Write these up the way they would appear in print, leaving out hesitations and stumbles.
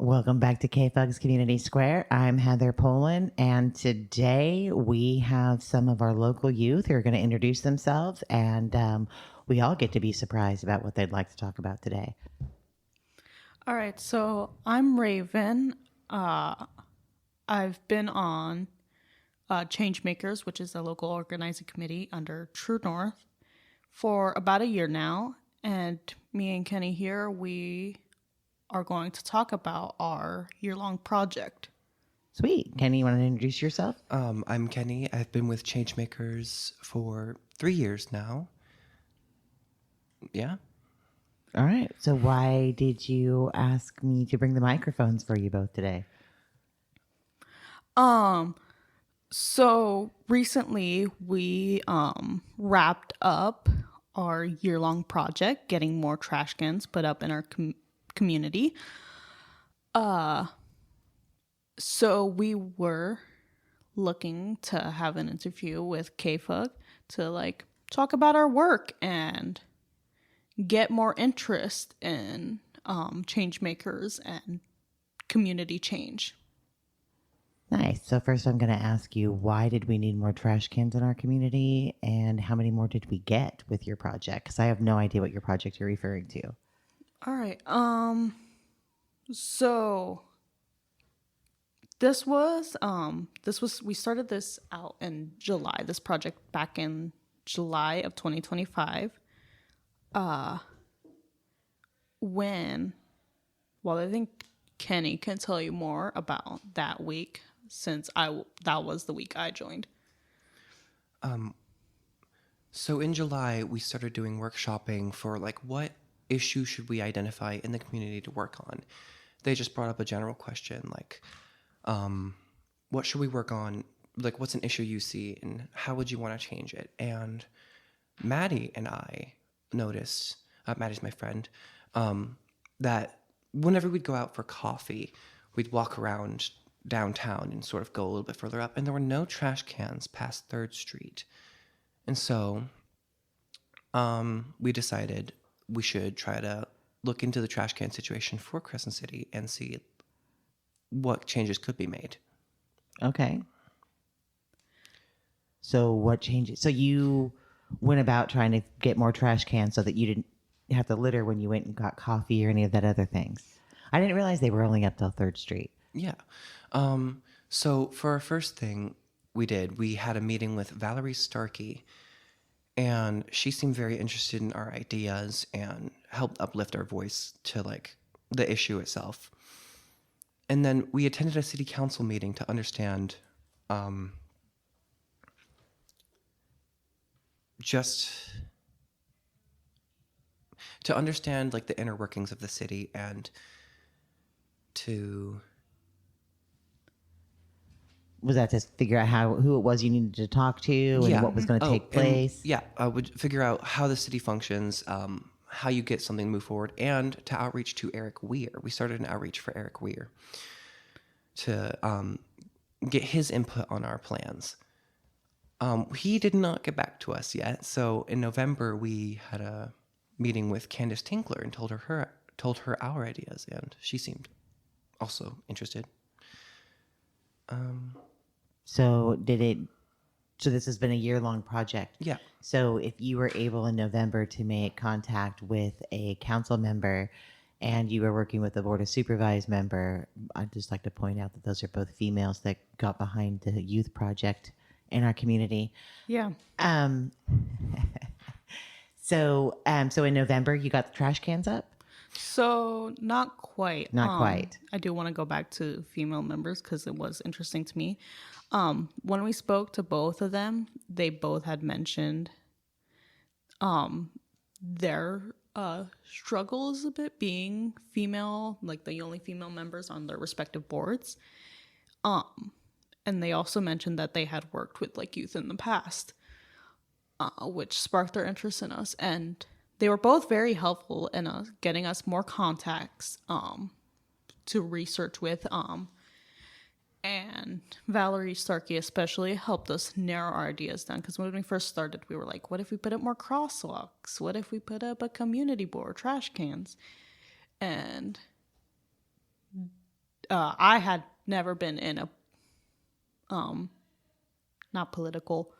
Welcome back to KFUG's Community Square. I'm Heather Poland, and today we have some of our local youth who are going to introduce themselves, and we all get to be surprised about what they'd like to talk about today. All right, so I'm Raven. I've been on Changemakers, which is a local organizing committee under True North, for about a year now. And me and Kenny here, we are going to talk about our year-long project. Sweet. Kenny, you want to introduce yourself? I'm Kenny. I've been with Changemakers for 3 years now. Yeah. All right. So why did you ask me to bring the microphones for you both today? So recently we wrapped up our year-long project, getting more trash cans put up in our community. So we were looking to have an interview with KFUG to talk about our work and get more interest in change makers and community change. Nice. So first I'm going to ask you, why did we need more trash cans in our community, and how many more did we get with your project? Because I have no idea what your project you're referring to. All right. So we started this out in July, this project back in July of 2025. I think Kenny can tell you more about that week, since that was the week I joined. So in July, we started doing workshopping for what issue should we identify in the community to work on. They just brought up a general question what should we work on? What's an issue you see, and how would you want to change it? And Maddie and I noticed, Maddie's my friend, that whenever we'd go out for coffee, we'd walk around downtown and sort of go a little bit further up, and there were no trash cans past 3rd Street. And so we decided we should try to look into the trash can situation for Crescent City and see what changes could be made. Okay. So what changes? So you went about trying to get more trash cans so that you didn't have to litter when you went and got coffee or any of that other things. I didn't realize they were only up till 3rd Street. Yeah. So for our first thing we had a meeting with Valerie Starkey, and she seemed very interested in our ideas and helped uplift our voice to the issue itself. And then we attended a city council meeting to understand the inner workings of the city, and to... Was that to figure out who it was you needed to talk to and what was going to take place? I would figure out how the city functions, how you get something to move forward, and to outreach to Eric Weir. We started an outreach for Eric Weir to get his input on our plans. He did not get back to us yet, so in November we had a meeting with Candace Tinkler and told her our ideas, and she seemed also interested. So this has been a year-long project. Yeah. So if you were able in November to make contact with a council member and you were working with a board of supervisors member, I'd just like to point out that those are both females that got behind the youth project in our community. Yeah. So in November you got the trash cans up? So not quite. Not quite. I do want to go back to female members because it was interesting to me. When we spoke to both of them, they both had mentioned their struggles a bit being female, the only female members on their respective boards. And they also mentioned that they had worked with youth in the past, which sparked their interest in us. And they were both very helpful in getting us more contacts to research with. And Valerie Starkey especially helped us narrow our ideas down, because when we first started, we were like, what if we put up more crosswalks? What if we put up a community board, trash cans? And I had never been in a not political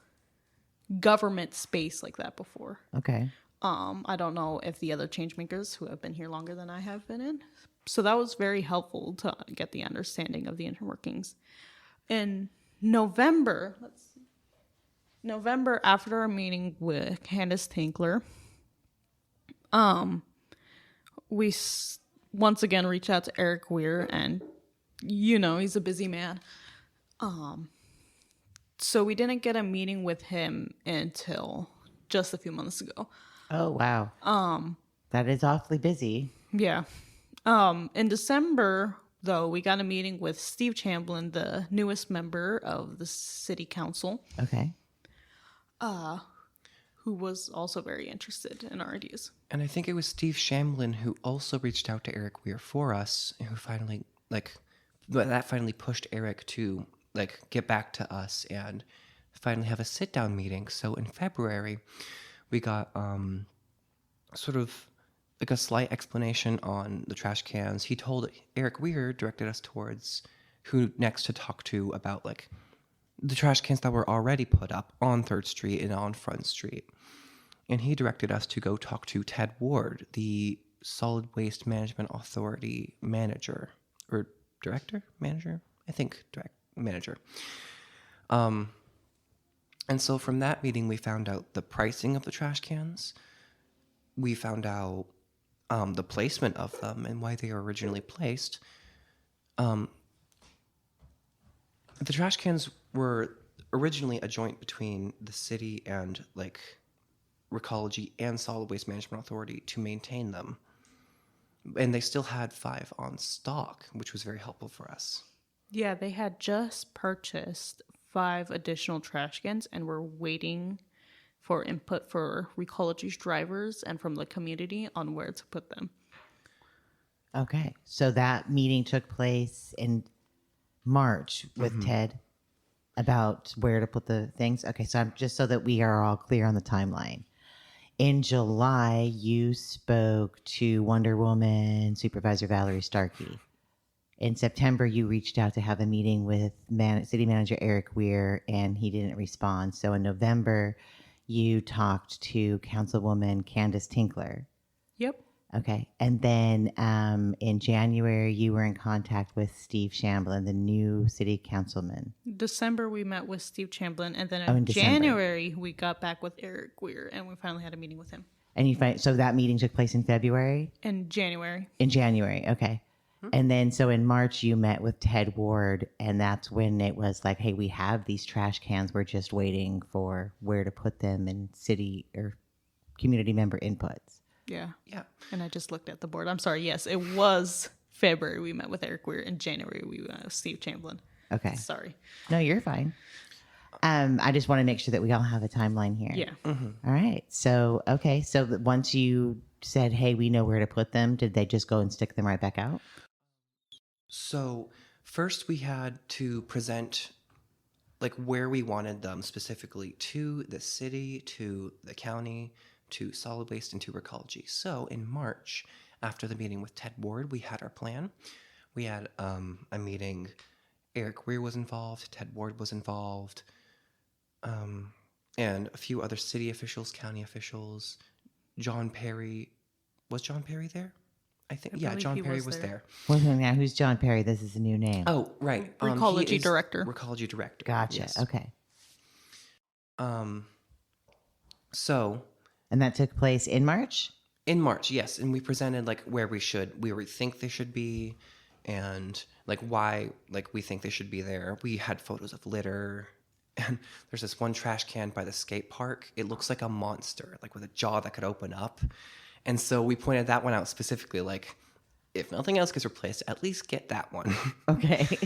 government space like that before. Okay. I don't know if the other changemakers who have been here longer than I have been in. So that was very helpful to get the understanding of the inner workings. In November, November after our meeting with Candace Tinkler, we once again reached out to Eric Weir, and he's a busy man. So we didn't get a meeting with him until just a few months ago. Oh, wow. That is awfully busy. Yeah. In December, though, we got a meeting with Steve Chamblin, the newest member of the city council, Okay. who was also very interested in our ideas. And I think it was Steve Shamblin who also reached out to Eric Weir for us, who finally, that finally pushed Eric to, get back to us and finally have a sit-down meeting. So in February, we got sort of a slight explanation on the trash cans. He told Eric Weir, directed us towards who next to talk to about, the trash cans that were already put up on 3rd Street and on Front Street. And he directed us to go talk to Ted Ward, the Solid Waste Management Authority manager, or director? Manager? I think manager. And so from that meeting, we found out the pricing of the trash cans. We found out the placement of them and why they were originally placed. The trash cans were originally a joint between the city and Recology and Solid Waste Management Authority to maintain them. And they still had 5 on stock, which was very helpful for us. Yeah, they had just purchased 5 additional trash cans and were waiting for input for Recology's drivers and from the community on where to put them. Okay. So that meeting took place in March with Ted about where to put the things. Okay. So I'm just so that we are all clear on the timeline. In July, you spoke to Wonder Woman Supervisor Valerie Starkey. In September, you reached out to have a meeting with City Manager Eric Weir, and he didn't respond. So in November, you talked to Councilwoman Candace Tinkler. Yep. Okay. And then in January, you were in contact with Steve Shamblin, the new city councilman. December, we met with Steve Chamblin, and then in in December. January, we got back with Eric Weir, and we finally had a meeting with him. And so that meeting took place in February? In January. In January. Okay. And then so in March, you met with Ted Ward, and that's when it was like, hey, we have these trash cans. We're just waiting for where to put them and city or community member inputs. Yeah. Yeah. And I just looked at the board. I'm sorry. Yes, it was February we met with Eric Weir. In January, we met with Steve Chamblin. Okay. Sorry. No, you're fine. I just want to make sure that we all have a timeline here. Yeah. All right. So, okay. So once you said, hey, we know where to put them, did they just go and stick them right back out? So first we had to present where we wanted them specifically to the city, to the county, to solid waste, and to Recology. So in March, after the meeting with Ted Ward, we had our plan. We had a meeting. Eric Weir was involved. Ted Ward was involved. And a few other city officials, county officials. John Perry. Was John Perry there? I think. Yeah, believe John he Perry was was there. there. Well, now who's John Perry? This is a new name. Oh, right. Recology he is director. Recology director. Gotcha. Yes. Okay. So And that took place in March? in March, yes, and we presented where we think they should be, and why we think they should be there. We had photos of litter, and there's this one trash can by the skate park. It looks like a monster, with a jaw that could open up, and so we pointed that one out specifically. If nothing else gets replaced, at least get that one. Okay.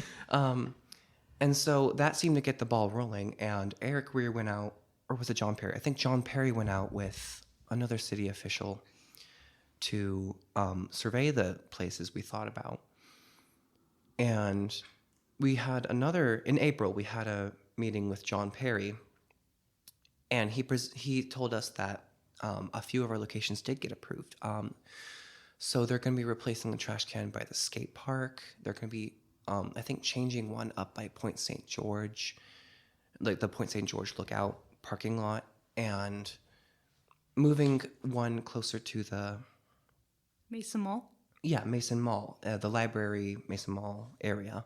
And so that seemed to get the ball rolling, and Eric Weir went out, or was it John Perry? I think John Perry went out with another city official to survey the places we thought about. And we had in April, we had a meeting with John Perry, and he told us that a few of our locations did get approved. So they're going to be replacing the trash can by the skate park. They're going to be I think changing one up by Point St. George, like the Point St. George Lookout parking lot, and moving one closer to the Mason Mall. Mason Mall, the library Mason Mall area.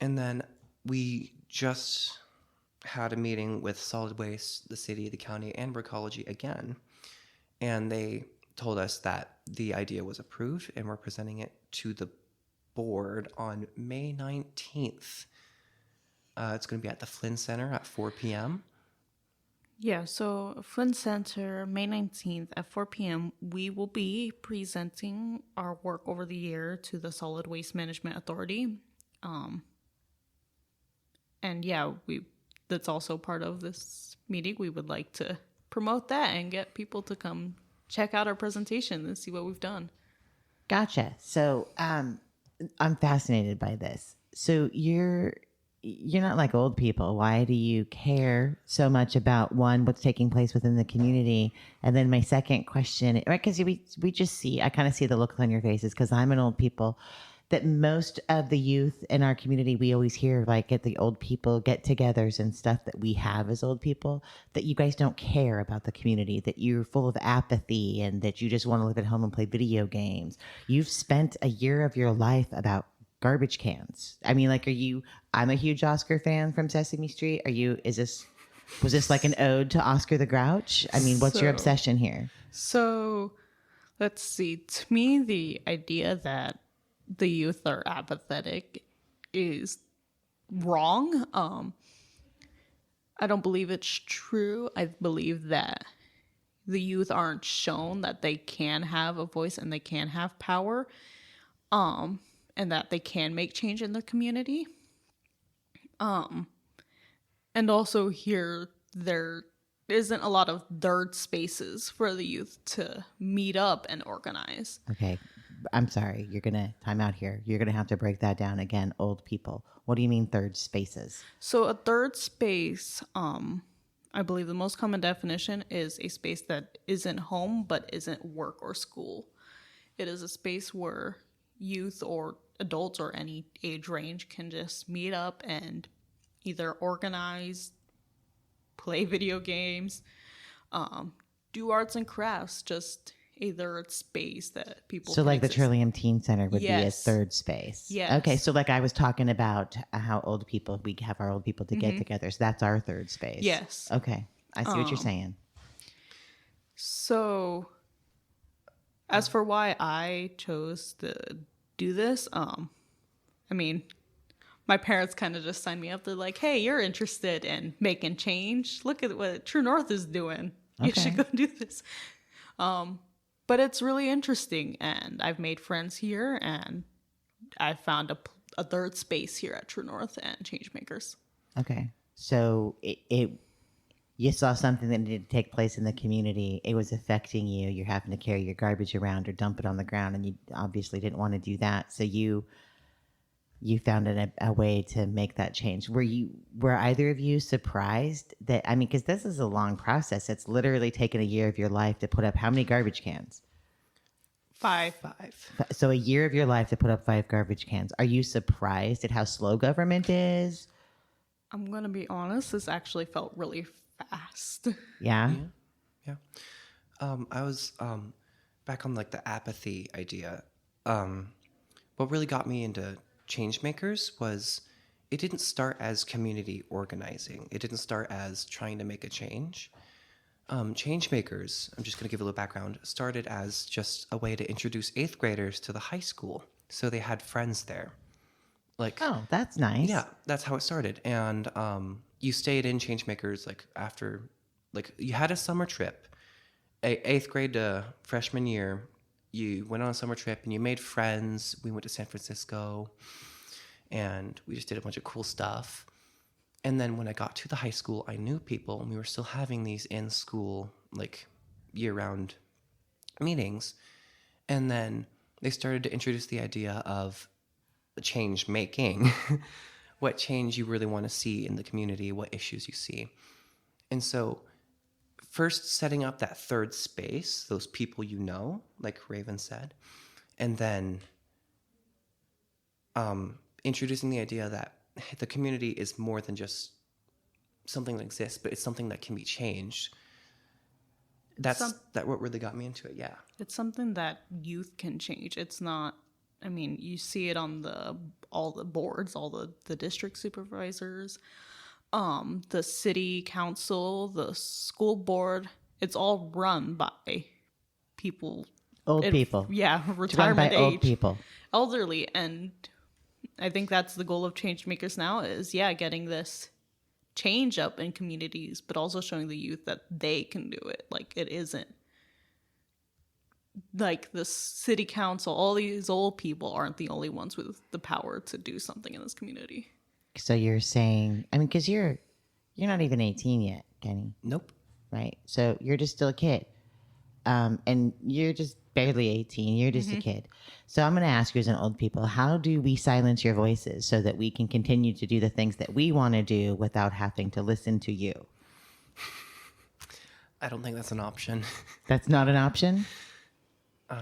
And then we just had a meeting with Solid Waste, the city, the county, and Recology again. And they told us that the idea was approved and we're presenting it to the board on May 19th. It's going to be at the Flynn Center at 4 p.m. Yeah, so Flynn Center, May 19th at 4 p.m., we will be presenting our work over the year to the Solid Waste Management Authority. And yeah, that's also part of this meeting. We would like to promote that and get people to come check out our presentation and see what we've done. Gotcha. So I'm fascinated by this. So you're not like old people. Why do you care so much about one, what's taking place within the community? And then my second question, right? Because we just see, I kind of see the look on your faces because I'm an old people. That most of the youth in our community, we always hear like at the old people get-togethers and stuff that we have as old people, that you guys don't care about the community, that you're full of apathy and that you just want to live at home and play video games. You've spent a year of your life about garbage cans. I mean, like, I'm a huge Oscar fan from Sesame Street. Was this like an ode to Oscar the Grouch? I mean, what's your So- obsession here? So, let's see. To me, the idea that the youth are apathetic is wrong. I don't believe it's true. I believe that the youth aren't shown that they can have a voice and they can have power, and that they can make change in their community. And also here there isn't a lot of third spaces for the youth to meet up and organize. Okay. I'm sorry. You're going to time out here. You're going to have to break that down again. Old people. What do you mean third spaces? So a third space, I believe the most common definition is a space that isn't home but isn't work or school. It is a space where youth or adults or any age range can just meet up and either organize, play video games, do arts and crafts, just either a space that people So can like the exist. Trillium Teen Center would be a Yes. third space. Yes. Okay. So like I was talking about how old people, we have our old people to get together. So that's our third space. Yes. Okay. I see what you're saying. So, as for why I chose to do this, I mean, my parents kind of just signed me up. They're like, "Hey, you're interested in making change? Look at what True North is doing. You Okay. should go do this." But it's really interesting, and I've made friends here, and I found a third space here at True North and Changemakers. Okay. So you saw something that needed to take place in the community. It was affecting you. You're having to carry your garbage around or dump it on the ground, and you obviously didn't want to do that. So you found a way to make that change. Were either of you surprised that, I mean, because this is a long process. It's literally taken a year of your life to put up how many garbage cans? 5. So a year of your life to put up 5 garbage cans. Are you surprised at how slow government is? I'm going to be honest, this actually felt really fast. Yeah. Yeah. I was back on like the apathy idea. What really got me into Changemakers was it didn't start as community organizing. It didn't start as trying to make a change. Changemakers, I'm just going to give a little background, started as just a way to introduce 8th graders to the high school. So they had friends there. Like, Oh, that's nice. yeah, that's how it started. And you stayed in Changemakers like after, like you had a summer trip, 8th grade to freshman year. You went on a summer trip and you made friends. We went to San Francisco and we just did a bunch of cool stuff. And then when I got to the high school, I knew people and we were still having these in school, like year-round meetings. And then they started to introduce the idea of change making, what change you really want to see in the community, what issues you see. And so first setting up that third space, those people you know, like Raven said, and then introducing the idea that the community is more than just something that exists, but it's something that can be changed. That's what really got me into it. Yeah. It's something that youth can change. It's not, I mean, you see it on all the boards, all the district supervisors, the city council, the school board. It's all run by people. Old people. Yeah, It's run retirement by age. old people. Elderly. And I think that's the goal of Changemakers now is, getting this change up in communities, but also showing the youth that they can do it. Like, it isn't like the city council, all these old people aren't the only ones with the power to do something in this community. So you're saying, I mean, because you're not even 18 yet, Kenny, Nope. right? So you're just still a kid. And you're just barely 18. You're just a kid. So I'm going to ask you as an old people, how do we silence your voices so that we can continue to do the things that we want to do without having to listen to you? I don't think that's an option. That's not an option? I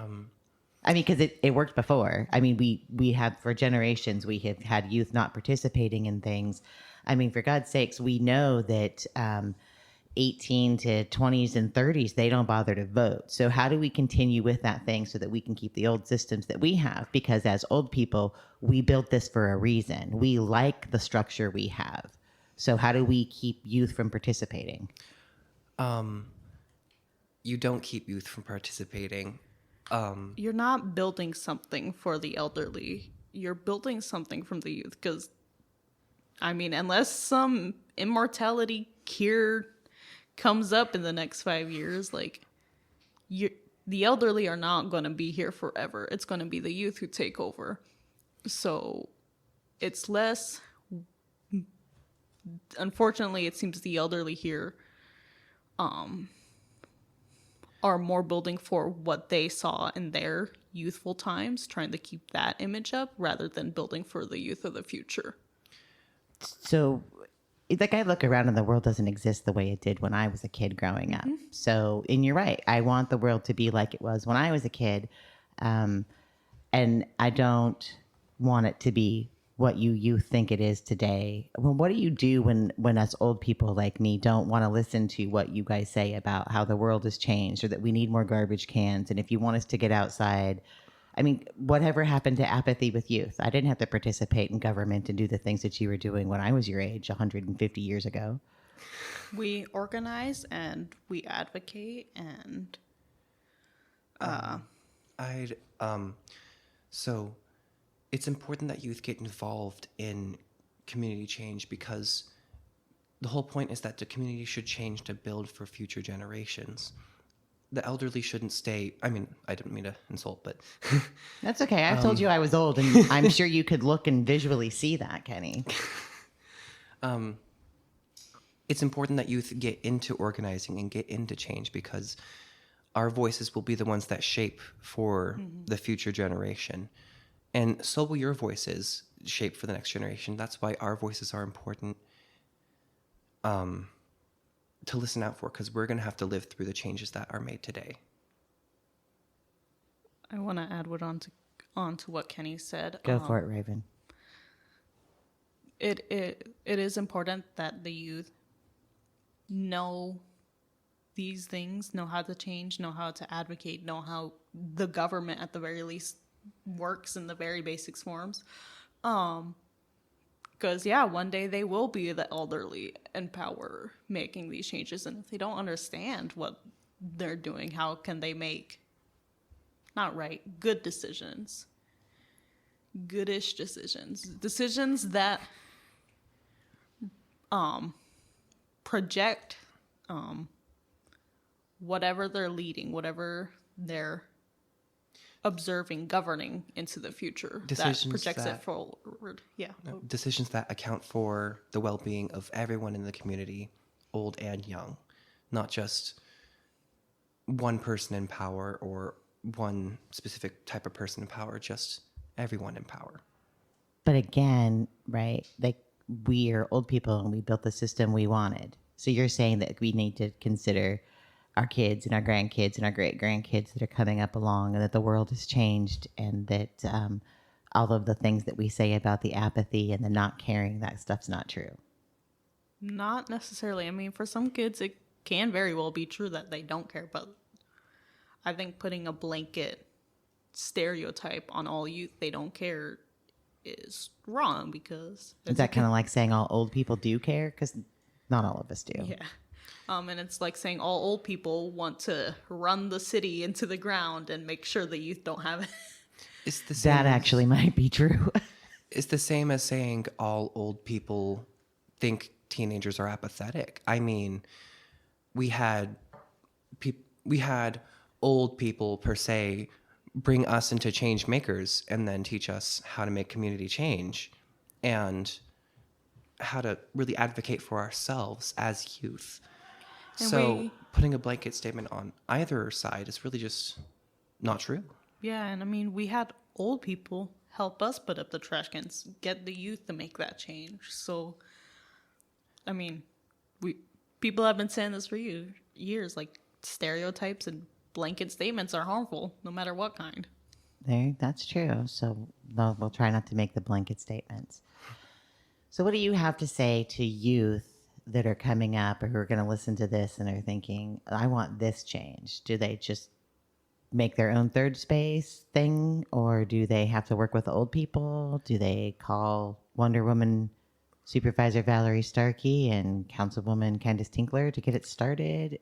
mean, because it worked before. I mean, we have, for generations, we have had youth not participating in things. I mean, for God's sakes, we know that 18 to 20s and 30s, they don't bother to vote. So how do we continue with that thing so that we can keep the old systems that we have? Because as old people, we built this for a reason. We like the structure we have. So how do we keep youth from participating? You don't keep youth from participating. You're not building something for the elderly. You're building something from the youth. Because, I mean, unless some immortality cure comes up in the next 5 years, like, the elderly are not going to be here forever. It's going to be the youth who take over. So it's less, unfortunately, it seems the elderly here are more building for what they saw in their youthful times, trying to keep that image up rather than building for the youth of the future. So, like, I look around and the world doesn't exist the way it did when I was a kid growing up. So, and you're right. I want the world to be like it was when I was a kid. And I don't want it to be what you think it is today. Well, what do you do when us old people like me don't want to listen to what you guys say about how the world has changed or that we need more garbage cans? And if you want us to get outside, I mean, whatever happened to apathy with youth? I didn't have to participate in government and do the things that you were doing when I was your age 150 years ago. We organize and we advocate and So it's important that youth get involved in community change because the whole point is that the community should change to build for future generations. The elderly shouldn't stay. I mean, I didn't mean to insult, but That's okay. I told you I was old, and I'm sure you could look and visually see that, Kenny. it's important that youth get into organizing and get into change because our voices will be the ones that shape for the future generation. And so will your voices shape for the next generation. That's why our voices are important to listen out for, because we're going to have to live through the changes that are made today. I want to add on to what Kenny said. Go for it, Raven. It is important that the youth know these things, know how to change, know how to advocate, know how the government at the very least works in the very basic forms. Because, one day they will be the elderly in power making these changes. And if they don't understand what they're doing, how can they make good decisions? Goodish decisions. Decisions that project whatever they're leading, whatever they're observing, governing into the future. Decisions that projects it forward. Yeah. Decisions that account for the well-being of everyone in the community, old and young, not just one person in power or one specific type of person in power, just everyone in power. But again, right, like we are old people and we built the system we wanted. So you're saying that we need to consider our kids and our grandkids and our great grandkids that are coming up along, and that the world has changed, and that all of the things that we say about the apathy and the not caring, that stuff's not true. Not necessarily. I mean, for some kids, it can very well be true that they don't care, but I think putting a blanket stereotype on all youth, they don't care, is wrong because... Is that kind of like saying all old people do care? Because not all of us do. Yeah. And it's like saying all old people want to run the city into the ground and make sure the youth don't have it. It's the same That actually might be true. It's the same as saying all old people think teenagers are apathetic. I mean, we had old people per se bring us into Changemakers and then teach us how to make community change and how to really advocate for ourselves as youth. And So putting a blanket statement on either side is really just not true. Yeah, and I mean, we had old people help us put up the trash cans, get the youth to make that change. So, I mean, people have been saying this for years, like stereotypes and blanket statements are harmful, no matter what kind. That's true. So we'll try not to make the blanket statements. So what do you have to say to youth that are coming up or who are going to listen to this and are thinking, I want this change? Do they just make their own third space thing, or do they have to work with old people? Do they call Wonder Woman Supervisor Valerie Starkey and Councilwoman Candace Tinkler to get it started?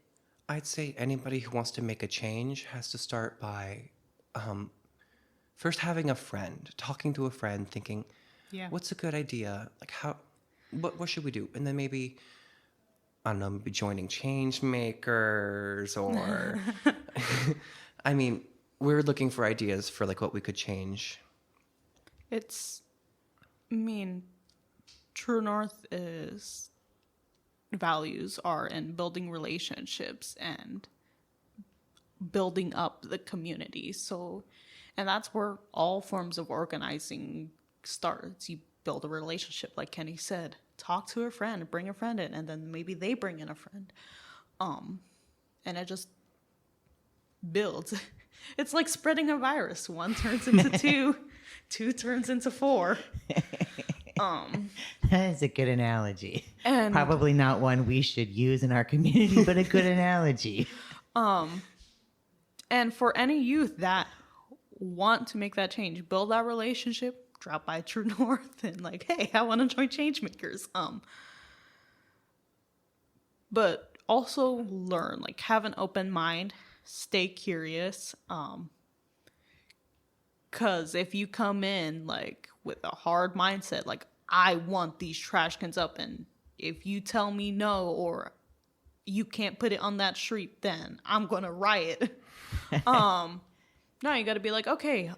I'd say anybody who wants to make a change has to start by first having a friend, talking to a friend, thinking, what's a good idea? Like what should we do? And then maybe, I don't know, maybe joining Changemakers or, I mean, we're looking for ideas for like what we could change. True North is values are in building relationships and building up the community. So, and that's where all forms of organizing starts. You build a relationship, like Kenny said. Talk to a friend, bring a friend in, and then maybe they bring in a friend. And it just builds. It's like spreading a virus. 1 turns into 2, 2 turns into 4. That is a good analogy. And probably not one we should use in our community, but a good analogy. And for any youth that want to make that change, build that relationship, drop by True North and like, hey, I want to join Changemakers. But also learn, like have an open mind, stay curious. Cause if you come in like with a hard mindset, like I want these trash cans up, and if you tell me no or you can't put it on that street, then I'm gonna riot. No, you got to be like, okay,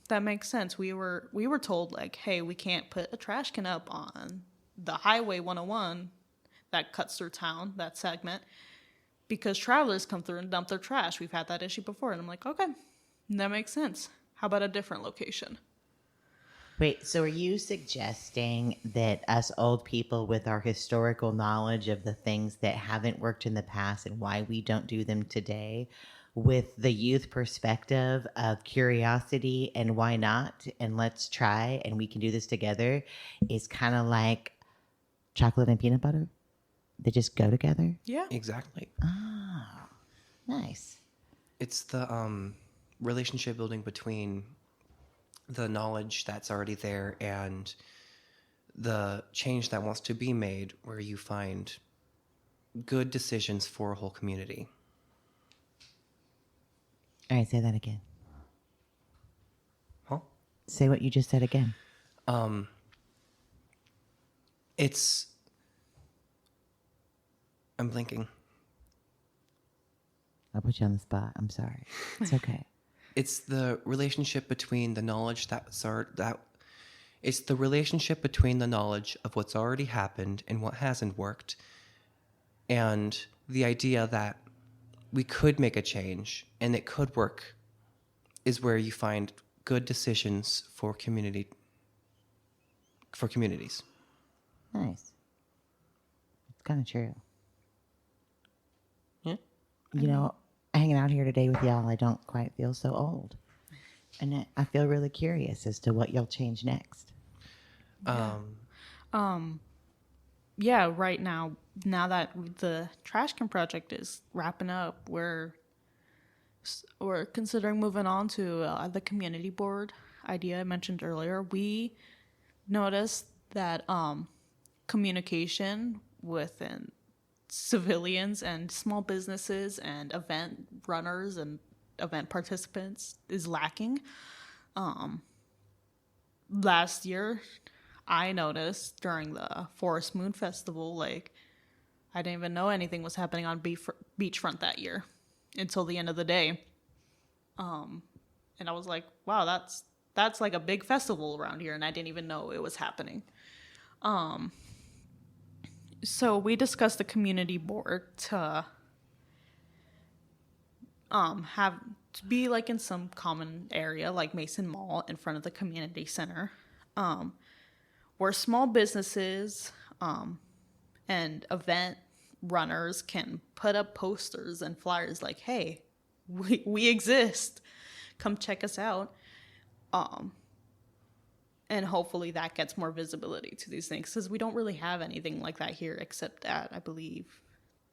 that makes sense. We were told like, hey, we can't put a trash can up on the Highway 101 that cuts through town, that segment, because travelers come through and dump their trash. We've had that issue before, and I'm like, okay, that makes sense. How about a different location? Wait, so are you suggesting that us old people with our historical knowledge of the things that haven't worked in the past and why we don't do them today, with the youth perspective of curiosity and why not, and let's try, and we can do this together, is kind of like chocolate and peanut butter? They just go together? Yeah. Exactly. Oh, nice. It's the relationship building between the knowledge that's already there and the change that wants to be made, where you find good decisions for a whole community. All right, say that again. Huh? Say what you just said again. I'm blinking. I'll put you on the spot. I'm sorry. It's okay. It's the relationship between the knowledge it's the relationship between the knowledge of what's already happened and what hasn't worked, and the idea that we could make a change and it could work, is where you find good decisions for communities. Nice. It's kind of true. Yeah. You know, hanging out here today with y'all, I don't quite feel so old. And I feel really curious as to what you'll change next. Yeah, right now that the trash can project is wrapping up, we're considering moving on to the community board idea I mentioned earlier. We noticed that communication within civilians and small businesses and event runners and event participants is lacking. Last year, I noticed during the Forest Moon Festival, like, I didn't even know anything was happening on beachfront that year until the end of the day. And I was like, wow, that's like a big festival around here, and I didn't even know it was happening. So we discussed the community board to have to be like in some common area like Mason Mall in front of the community center, where small businesses and event runners can put up posters and flyers like, hey, we exist, come check us out. And hopefully that gets more visibility to these things, because we don't really have anything like that here except at, I believe,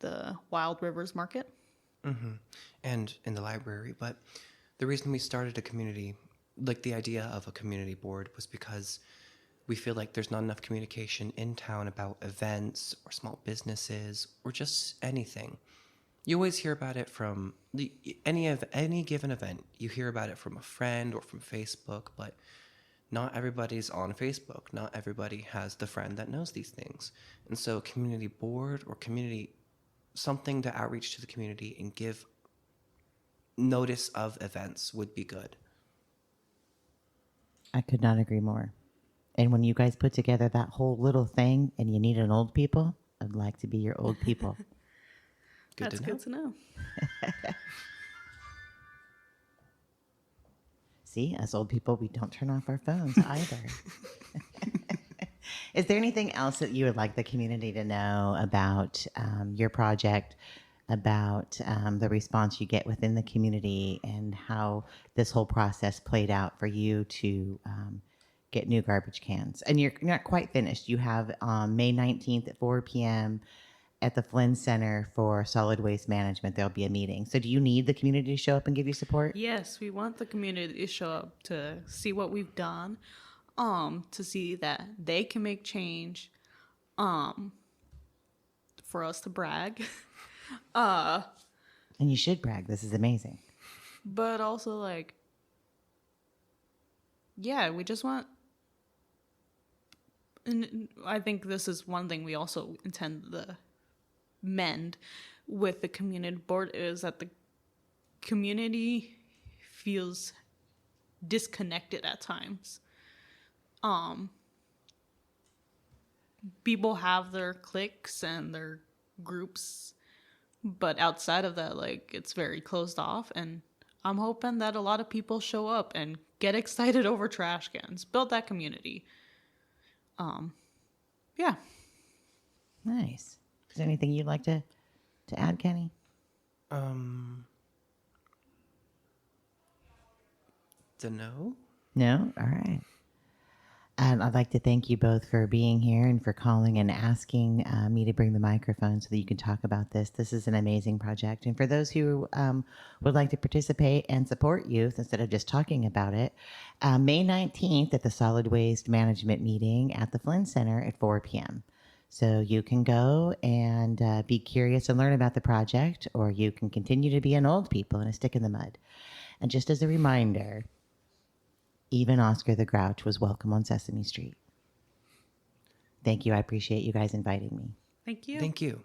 the Wild Rivers Market. And in the library. But the reason we started a community, like the idea of a community board, was because we feel like there's not enough communication in town about events or small businesses or just anything. You always hear about it from any given event. You hear about it from a friend or from Facebook, but not everybody's on Facebook. Not everybody has the friend that knows these things. And so community board or community, something to outreach to the community and give notice of events would be good. I could not agree more. And when you guys put together that whole little thing and you need an old people, I'd like to be your old people. That's good to know. See, as old people, we don't turn off our phones either. Is there anything else that you would like the community to know about your project, about the response you get within the community, and how this whole process played out for you to get new garbage cans? And you're not quite finished. You have May 19th at 4 p.m. at the Flynn Center for Solid Waste Management. There'll be a meeting. So do you need the community to show up and give you support? Yes, we want the community to show up to see what we've done, to see that they can make change, for us to brag. And you should brag. This is amazing. But also, like, yeah, we just want, and I think this is one thing we also intend to mend with the community board, is that the community feels disconnected at times. People have their cliques and their groups, but outside of that, like, it's very closed off. And I'm hoping that a lot of people show up and get excited over trash cans, build that community. Yeah. Nice. Is there anything you'd like to add, Kenny? No? No? All right. I'd like to thank you both for being here and for calling and asking me to bring the microphone so that you can talk about this. This is an amazing project. And for those who would like to participate and support youth instead of just talking about it, May 19th at the Solid Waste Management meeting at the Flynn Center at 4 p.m. So you can go and be curious and learn about the project, or you can continue to be an old people and a stick in the mud. And just as a reminder, even Oscar the Grouch was welcome on Sesame Street. Thank you. I appreciate you guys inviting me. Thank you. Thank you.